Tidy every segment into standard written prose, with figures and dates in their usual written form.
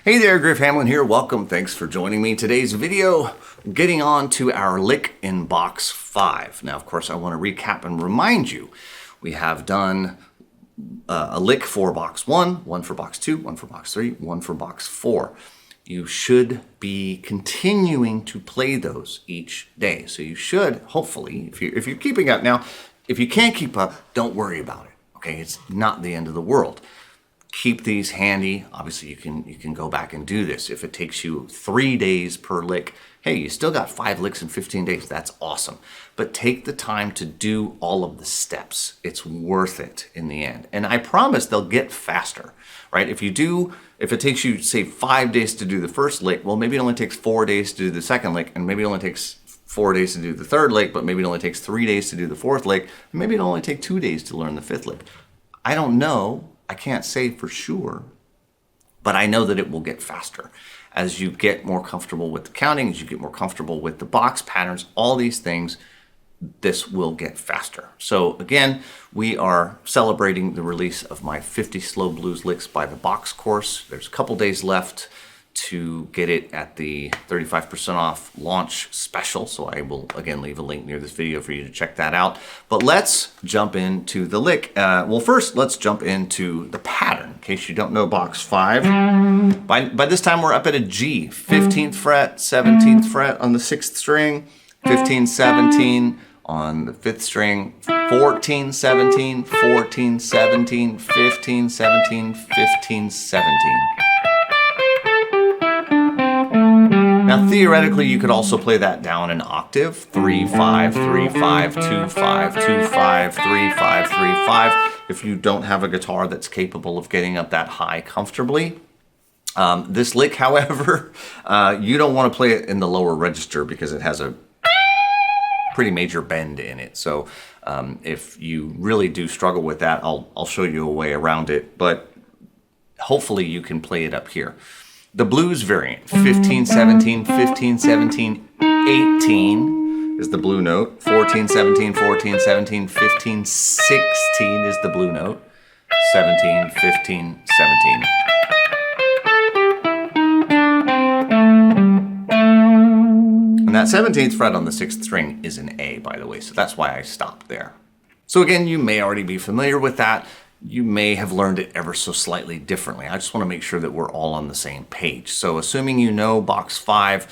Hey there, Griff Hamlin here. Welcome. Thanks for joining me. Today's video, getting on to our lick in box 5. Now, of course, I want to recap and remind you, we have done a lick for box 1, one for box 2, one for box 3, one for box 4. You should be continuing to play those each day. So you should, hopefully, if you're keeping up. Now, if you can't keep up, don't worry about it. Okay, it's not the end of the world. Keep these handy. Obviously, you can go back and do this. If it takes you 3 days per lick, hey, you still got 5 licks in 15 days. That's awesome. But take the time to do all of the steps. It's worth it in the end. And I promise they'll get faster, right? If it takes you, say, 5 days to do the first lick, well, maybe it only takes 4 days to do the second lick, and maybe it only takes 4 days to do the third lick, but maybe it only takes 3 days to do the fourth lick, and maybe it'll only take 2 days to learn the fifth lick. I don't know. I can't say for sure, but I know that it will get faster. As you get more comfortable with the counting, as you get more comfortable with the box patterns, all these things, this will get faster. So again, we are celebrating the release of my 50 Slow Blues Licks by the Box course. There's a couple days left to get it at the 35% off launch special. So I will again leave a link near this video for you to check that out. But let's jump into the lick. Well, first let's jump into the pattern in case you don't know box 5. By this time we're up at a G, 15th fret, 17th fret on the 6th string, 15, 17 on the 5th string, 14, 17, 14, 17, 15, 17, 15, 17. Now, theoretically, you could also play that down an octave, 3, 5, 3, 5, 2, 5, 2, 5, 3, 5, 3, 5, if you don't have a guitar that's capable of getting up that high comfortably. This lick, however, you don't want to play it in the lower register because it has a pretty major bend in it. So if you really do struggle with that, I'll show you a way around it, but hopefully you can play it up here. The blues variant, 15, 17, 15, 17, 18 is the blue note. 14, 17, 14, 17, 15, 16 is the blue note. 17, 15, 17. And that 17th fret on the 6th string is an A, by the way, so that's why I stopped there. So again, you may already be familiar with that. You may have learned it ever so slightly differently. I just want to make sure that we're all on the same page. So assuming you know box 5,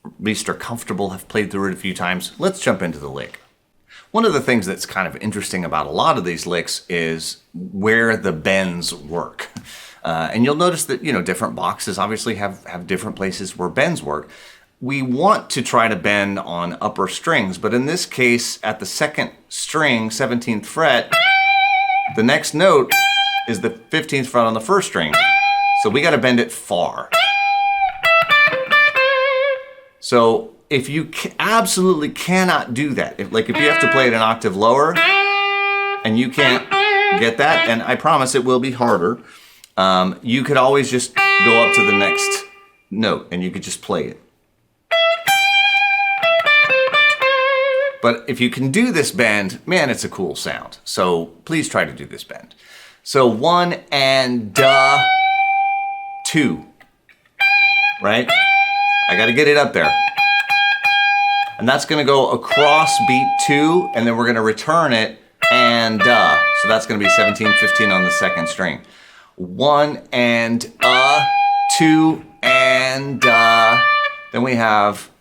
at least are comfortable, have played through it a few times, let's jump into the lick. One of the things that's kind of interesting about a lot of these licks is where the bends work. And you'll notice that, different boxes obviously have different places where bends work. We want to try to bend on upper strings, but in this case, at the 2nd string, 17th fret, the next note is the 15th fret on the 1st string. So we got to bend it far. So if you absolutely cannot do that, if you have to play it an octave lower and you can't get that, and I promise it will be harder, you could always just go up to the next note and you could just play it. But if you can do this bend, man, it's a cool sound. So please try to do this bend. So 1 and 2, right? I got to get it up there. And that's going to go across beat 2, and then we're going to return it and So that's going to be 17, 15 on the 2nd string. 1 and 2 and then we have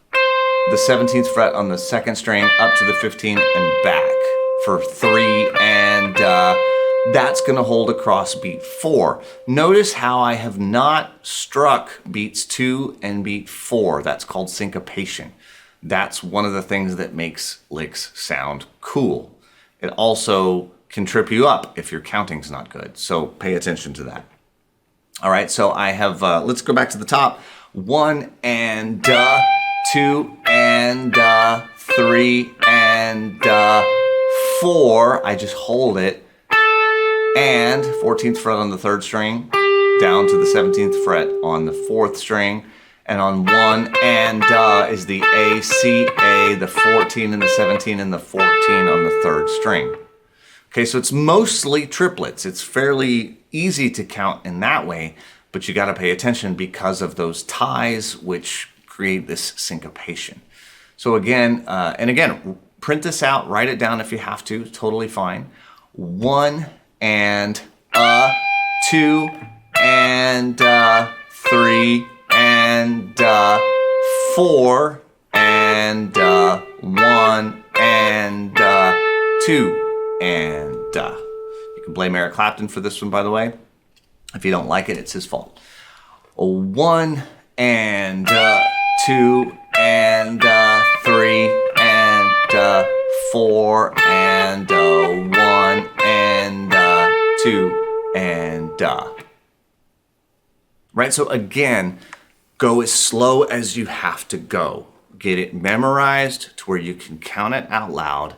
the 17th fret on the 2nd string up to the 15 and back for 3 and that's going to hold across beat 4. Notice how I have not struck beats 2 and beat 4. That's called syncopation. That's one of the things that makes licks sound cool. It also can trip you up if your counting's not good. So pay attention to that. All right, so I have, let's go back to the top. 1 and 2 and 3 and 4. I just hold it. And 14th fret on the 3rd string, down to the 17th fret on the 4th string. And on 1 and is the A, C, A, the 14 and the 17 and the 14 on the 3rd string. Okay, so it's mostly triplets. It's fairly easy to count in that way, but you got to pay attention because of those ties which create this syncopation. So again, print this out, write it down if you have to, totally fine. 1 and 2 and 3 and 4 and 1 and 2 and you can blame Eric Clapton for this one, by the way. If you don't like it, it's his fault. 1 and 2 and 3 and 4 and 1 and 2 and right. So again, go as slow as you have to go. Get it memorized to where you can count it out loud,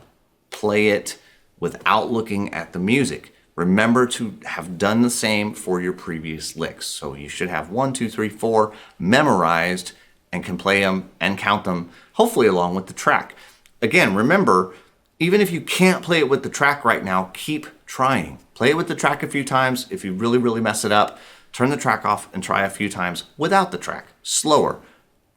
play it without looking at the music. Remember to have done the same for your previous licks. So you should have 1, 2, 3, 4 memorized and can play them and count them, hopefully along with the track. Again, remember, even if you can't play it with the track right now, keep trying. Play it with the track a few times. If you really, really mess it up, turn the track off and try a few times without the track. Slower,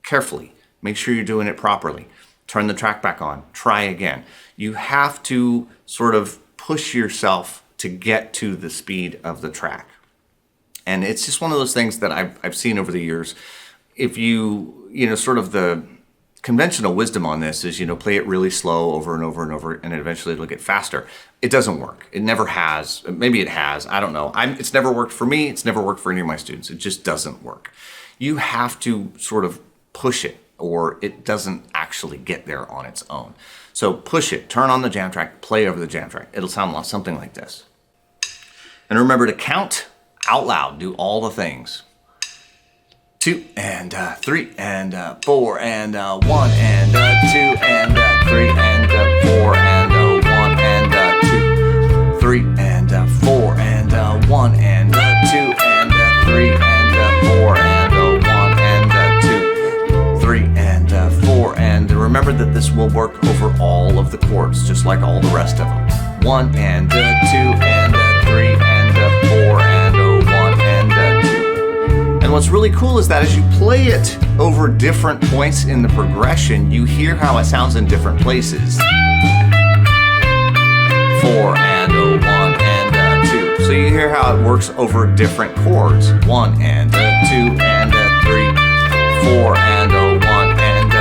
carefully. Make sure you're doing it properly. Turn the track back on. Try again. You have to sort of push yourself to get to the speed of the track. And it's just one of those things that I've seen over the years. If sort of the conventional wisdom on this is, play it really slow over and over and over, and eventually it'll get faster. It doesn't work. It never has. Maybe it has. I don't know. It's never worked for me. It's never worked for any of my students. It just doesn't work. You have to sort of push it, or it doesn't actually get there on its own. So push it, turn on the jam track, play over the jam track. It'll sound something like this. And remember to count out loud, do all the things. 2 and 3 and 4 and 1 and 2 and 3 and 4 and 1 and 2, 3 and 4 and 1 and 2 and 3 and 4 and 1 and 2, 3 and 4 and remember that this will work over all of the chords, just like all the rest of them. 1 and 2 and 3 and 4 and 1 and 2. And what's really cool is that as you play it over different points in the progression, you hear how it sounds in different places. 4 and 1 and 2. So you hear how it works over different chords. 1 and 2 and 3, 4 and 1 and 2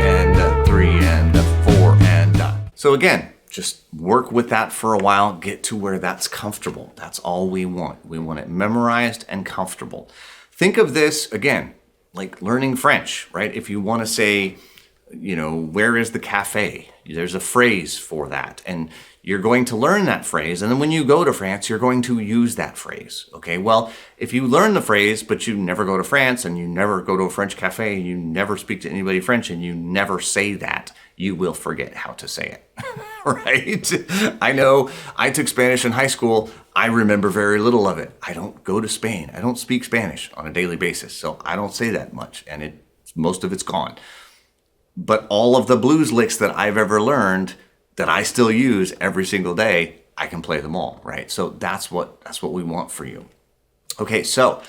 and 3 and 4 and so again, just work with that for a while, get to where that's comfortable. That's all we want. We want it memorized and comfortable. Think of this, again, like learning French, right? If you want to say, where is the cafe? There's a phrase for that. And you're going to learn that phrase. And then when you go to France, you're going to use that phrase. Okay, well, if you learn the phrase, but you never go to France and you never go to a French cafe, and you never speak to anybody French and you never say that, you will forget how to say it, right? I know I took Spanish in high school. I remember very little of it. I don't go to Spain. I don't speak Spanish on a daily basis, so I don't say that much, and most of it's gone. But all of the blues licks that I've ever learned that I still use every single day, I can play them all, right? So that's what we want for you. Okay, so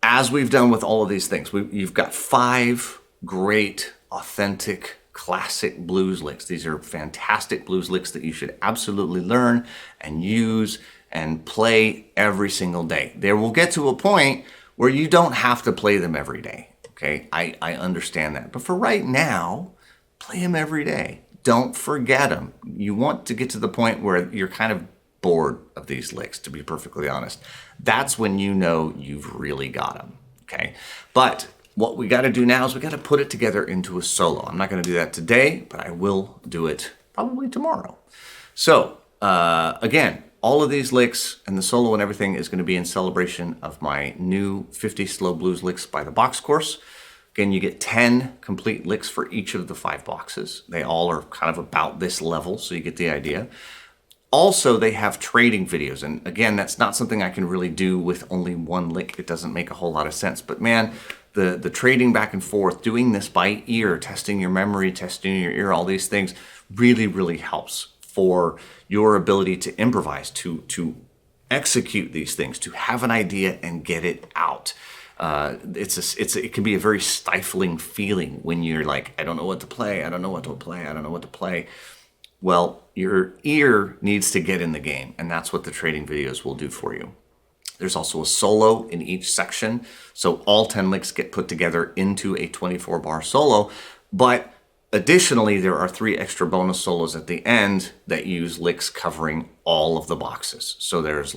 as we've done with all of these things, you've got 5 great, authentic, classic blues licks. These are fantastic blues licks that you should absolutely learn and use and play every single day. There will get to a point where you don't have to play them every day, okay? I understand that. But for right now, play them every day. Don't forget them. You want to get to the point where you're kind of bored of these licks, to be perfectly honest. That's when you know you've really got them, okay? But what we got to do now is we got to put it together into a solo. I'm not going to do that today, but I will do it probably tomorrow. So again, all of these licks and the solo and everything is going to be in celebration of my new 50 Slow Blues Licks by the Box course. Again, you get 10 complete licks for each of the 5 boxes. They all are kind of about this level, so you get the idea. Also, they have trading videos. And again, that's not something I can really do with only one lick. It doesn't make a whole lot of sense. But man, the trading back and forth, doing this by ear, testing your memory, testing your ear, all these things really, really helps for your ability to improvise, to execute these things, to have an idea and get it out. It can be a very stifling feeling when you're like, I don't know what to play, I don't know what to play, I don't know what to play. Well, your ear needs to get in the game, and that's what the trading videos will do for you. There's also a solo in each section, so all 10 licks get put together into a 24-bar solo, but additionally, there are 3 extra bonus solos at the end that use licks covering all of the boxes. So there's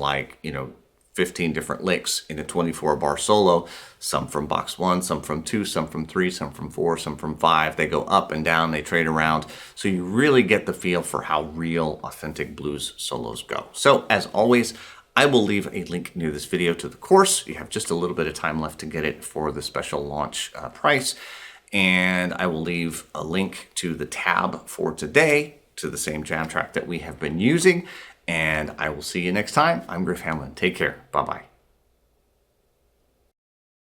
15 different licks in a 24-bar solo, some from box 1, some from 2, some from 3, some from 4, some from 5. They go up and down, they trade around. So you really get the feel for how real, authentic blues solos go. So as always, I will leave a link near this video to the course. You have just a little bit of time left to get it for the special launch price. And I will leave a link to the tab for today, to the same jam track that we have been using. And I will see you next time. I'm Griff Hamlin. Take care. Bye-bye.